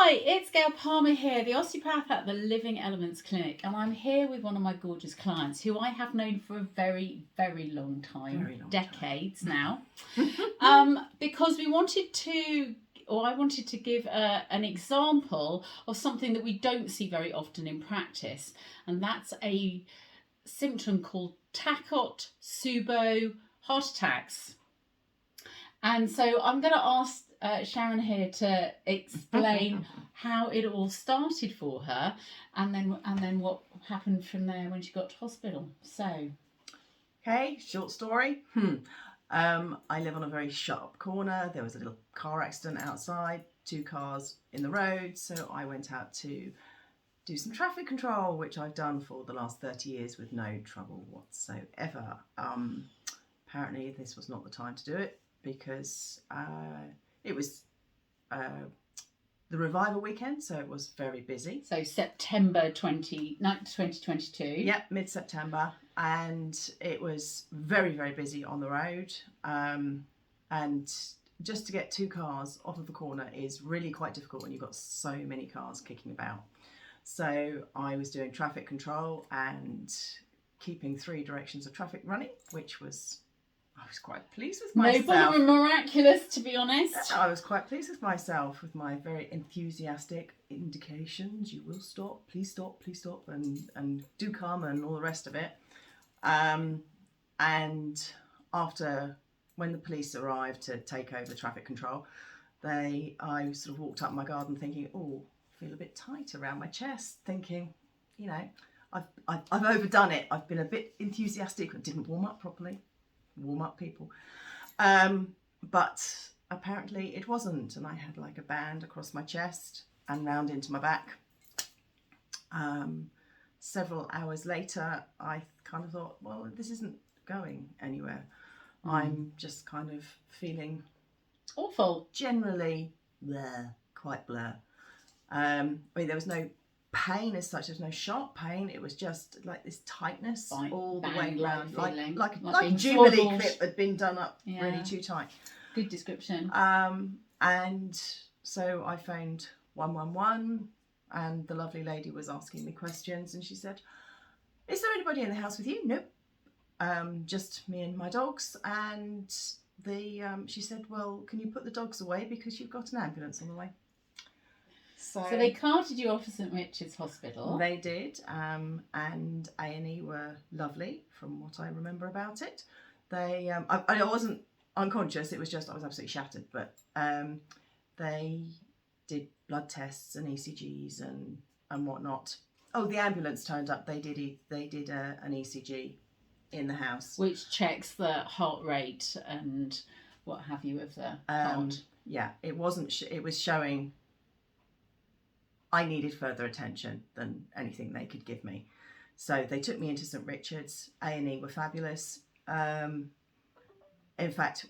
Hi, it's Gayle Palmer here, the osteopath at the Living Elements Clinic, and I'm here with one of my gorgeous clients who I have known for a very, very long time, decades now, because I wanted to give an example of something that we don't see very often in practice, and that's a symptom called Takot-Subo heart attacks. And so I'm going to ask Sharon here to explain how it all started for her, and then what happened from there when she got to hospital. So, okay, short story. I live on a very sharp corner. There was a little car accident outside, 2 cars in the road, so I went out to do some traffic control, which I've done for the last 30 years with no trouble whatsoever. Apparently this was not the time to do it, because it was the revival weekend, so it was very busy. So September 2022. Yep, mid-September, and it was very, very busy on the road. And just to get 2 cars off of the corner is really quite difficult when you've got so many cars kicking about. So I was doing traffic control and keeping 3 directions of traffic running, which was... I was quite pleased with myself. No more miraculous, to be honest. I was quite pleased with myself, with my very enthusiastic indications. You will stop, please stop, and do come, and all the rest of it. And after, when the police arrived to take over traffic control, I sort of walked up my garden thinking, oh, I feel a bit tight around my chest, thinking, you know, I've overdone it. I've been a bit enthusiastic, I didn't warm up properly. Warm up, people. But apparently it wasn't, and I had like a band across my chest and round into my back. Several hours later, I kind of thought, well, this isn't going anywhere. I'm just kind of feeling awful, generally quite blur. I mean, there was no pain as such, there's no sharp pain, it was just like this tightness all the way around, like a Jubilee clip had been done up really too tight. Good description. And so I phoned 111, and the lovely lady was asking me questions, and she said, is there anybody in the house with you? Nope, just me and my dogs. And she said, well, can you put the dogs away because you've got an ambulance on the way? So they carted you off to St Richard's Hospital. They did, and A&E were lovely from what I remember about it. I wasn't unconscious, it was just I was absolutely shattered, but they did blood tests and ECGs and whatnot. Oh, the ambulance turned up, they did an ECG in the house. Which checks the heart rate and what have you of the heart. Yeah, it was showing I needed further attention than anything they could give me. So they took me into St Richard's. A&E were fabulous. In fact,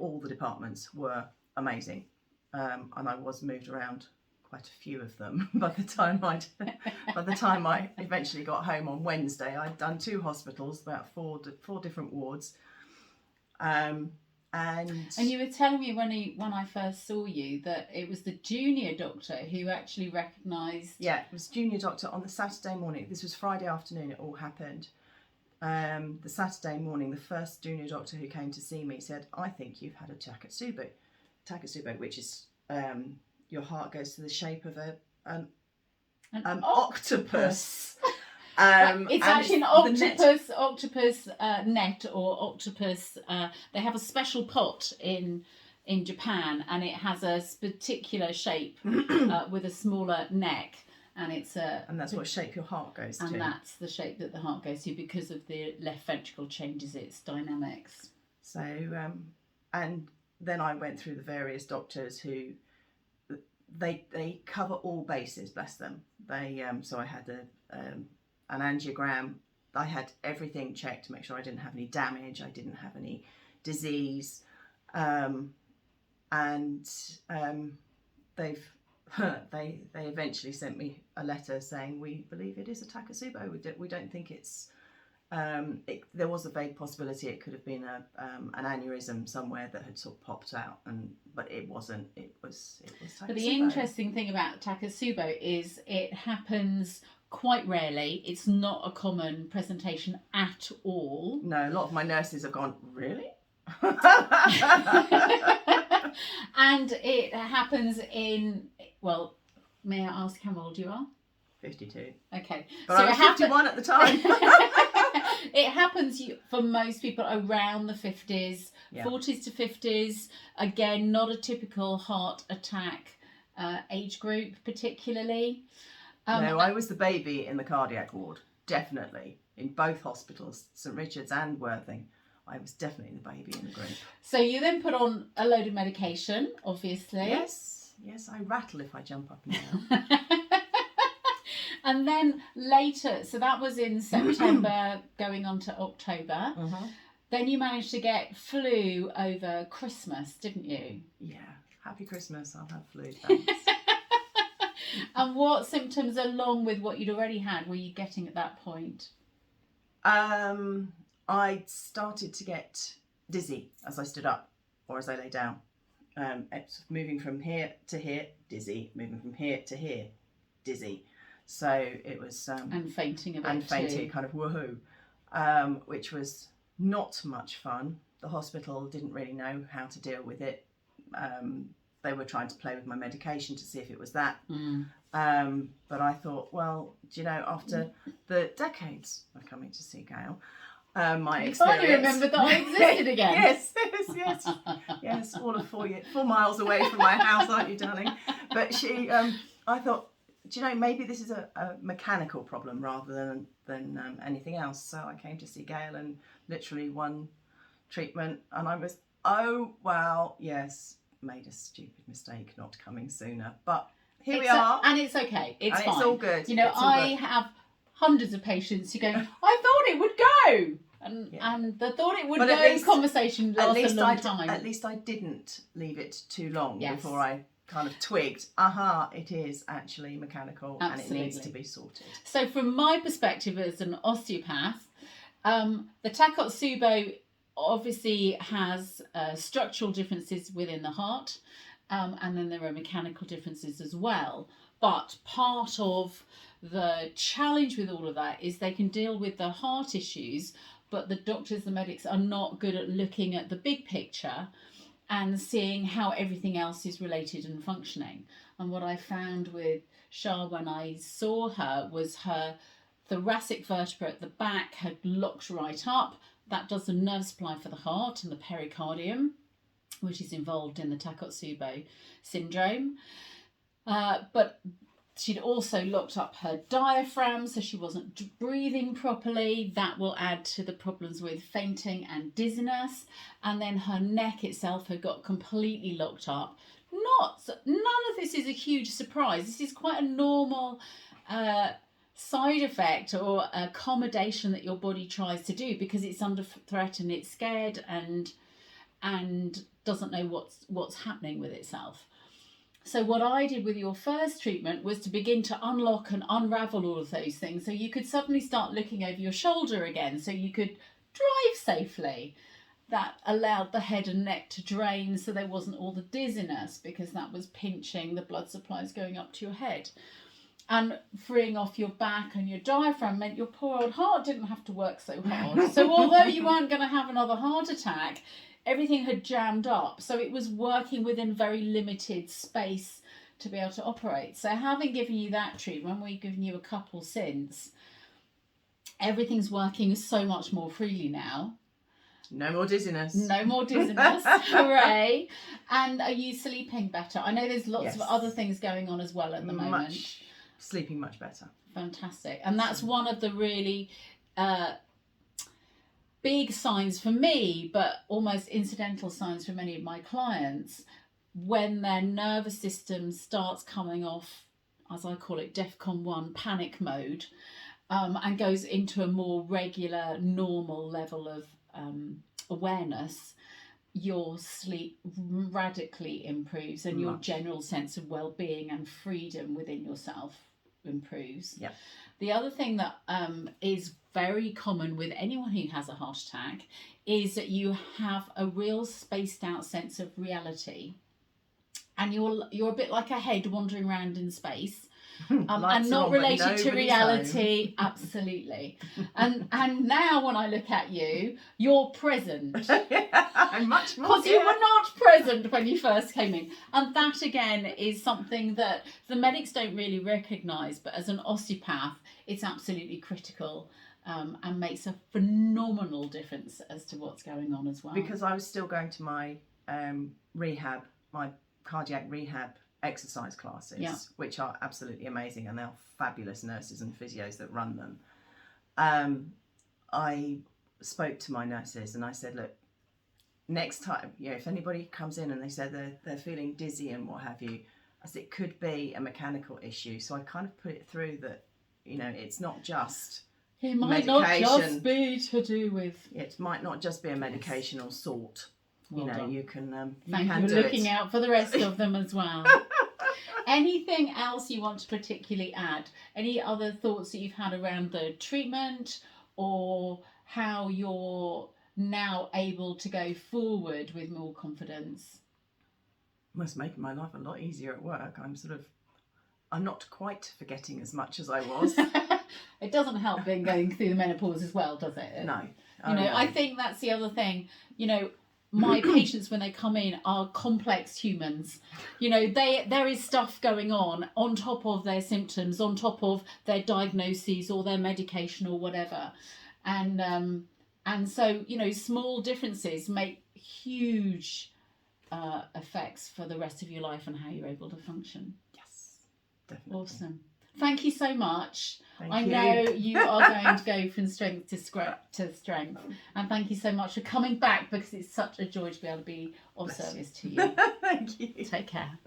all the departments were amazing. And I was moved around quite a few of them. By the time I eventually got home on Wednesday, I'd done 2 hospitals, about 4 different wards. And you were telling me when I first saw you that it was the junior doctor who actually recognised... Yeah, it was junior doctor on the Saturday morning. This was Friday afternoon, it all happened. The Saturday morning, the first junior doctor who came to see me said, I think you've had a Takot-Subo. Takot-Subo, which is your heart goes to the shape of an octopus. It's actually an octopus net or octopus. They have a special pot in Japan, and it has a particular shape with a smaller neck, and that's what shape your heart goes to. And that's the shape that the heart goes to because of the left ventricle changes its dynamics. So, and then I went through the various doctors who they cover all bases. Bless them. So I had an angiogram. I had everything checked to make sure I didn't have any damage, I didn't have any disease, and they eventually sent me a letter saying we believe it is a Takot-Subo. We don't think it's there was a vague possibility it could have been an aneurysm somewhere that had sort of popped out, but it wasn't. It was Takot-Subo. But the interesting thing about Takot-Subo is it happens quite rarely. It's not a common presentation at all. No, a lot of my nurses have gone, really? And it happens in, well, may I ask how old you are? 52. Okay. But I was 51 at the time. It happens for most people around the 50s, Yeah. 40s to 50s. Again, not a typical heart attack age group particularly. No, I was the baby in the cardiac ward, definitely. In both hospitals, St Richard's and Worthing. I was definitely the baby in the group. So you then put on a load of medication, obviously. Yes, I rattle if I jump up and down. And then later, so that was in September going on to October. Mm-hmm. Then you managed to get flu over Christmas, didn't you? Yeah, happy Christmas, I'll have flu, thanks. And what symptoms, along with what you'd already had, were you getting at that point? I started to get dizzy as I stood up or as I lay down. It's moving from here to here, dizzy. Moving from here to here, dizzy. So it was... and fainting a bit and fainting, too. kind of woohoo, which was not much fun. The hospital didn't really know how to deal with it. They were trying to play with my medication to see if it was that. But I thought, well, do you know, after the decades of coming to see Gayle, my experience... finally remembered that I existed again. Yes, all of 4 miles away from my house, aren't you, darling? But I thought, do you know, maybe this is a mechanical problem rather than anything else. So I came to see Gayle, and literally one treatment, and I was, oh, well, yes, made a stupid mistake not coming sooner. But here we are. And it's okay. It's fine. It's all good. You know, I have hundreds of patients who go, I thought it would go. And the thought it would go conversation lasts a long time. At least I didn't leave it too long Yes. before I kind of twigged, it is actually mechanical. Absolutely. And it needs to be sorted. So from my perspective as an osteopath, the Takot-Subo obviously has structural differences within the heart, and then there are mechanical differences as well. But part of the challenge with all of that is they can deal with the heart issues, but the doctors, the medics are not good at looking at the big picture and seeing how everything else is related and functioning. And what I found with Shah when I saw her was her thoracic vertebra at the back had locked right up. That does the nerve supply for the heart and the pericardium, which is involved in the Takot-Subo syndrome. But she'd also locked up her diaphragm, so she wasn't breathing properly. That will add to the problems with fainting and dizziness. And then her neck itself had got completely locked up. None of this is a huge surprise. This is quite a normal side effect or accommodation that your body tries to do because it's under threat and it's scared and doesn't know what's happening with itself. So what I did with your first treatment was to begin to unlock and unravel all of those things so you could suddenly start looking over your shoulder again, so you could drive safely. That allowed the head and neck to drain so there wasn't all the dizziness because that was pinching, the blood supplies going up to your head. And freeing off your back and your diaphragm meant your poor old heart didn't have to work so hard. So although you weren't going to have another heart attack, everything had jammed up. So it was working within very limited space to be able to operate. So having given you that treatment, we've given you a couple since, everything's working so much more freely now. No more dizziness. No more dizziness. Hooray. And are you sleeping better? I know there's lots of other things going on as well at the moment. Sleeping much better. Fantastic. And that's one of the really big signs for me, but almost incidental signs for many of my clients, when their nervous system starts coming off, as I call it, DEFCON 1 panic mode, and goes into a more regular, normal level of awareness, your sleep radically improves and your general sense of well-being and freedom within yourself improves. Yep. The other thing that is very common with anyone who has a heart attack is that you have a real spaced out sense of reality, and you're a bit like a head wandering around in space. And not related to reality. Absolutely. And now when I look at you, you're present. I'm much more. Because you were not present when you first came in. And that again is something that the medics don't really recognise, but as an osteopath, it's absolutely critical. And makes a phenomenal difference as to what's going on as well. Because I was still going to my rehab, my cardiac rehab exercise classes, which are absolutely amazing, and they're fabulous nurses and physios that run them. I spoke to my nurses and I said, look, next time, if anybody comes in and they said they're feeling dizzy and what have you, I said it could be a mechanical issue. So I kind of put it through that, it's not just it might medication. Not just be to do with. It might not just be a medicational sort. Well you can. Thank you for looking out for the rest of them as well. Anything else you want to particularly add? Any other thoughts that you've had around the treatment, or how you're now able to go forward with more confidence? Must make my life a lot easier at work. I'm not quite forgetting as much as I was. It doesn't help going through the menopause as well, does it? No. No. I think that's the other thing. My patients, when they come in, are complex humans. There is stuff going on top of their symptoms, on top of their diagnoses or their medication or whatever. And so, small differences make huge effects for the rest of your life and how you're able to function. Yes, definitely. Awesome. Thank you so much. Thank I you. know you are going to go from strength to strength. And thank you so much for coming back, because it's such a joy to be able to be of service to you. Thank you. Take care.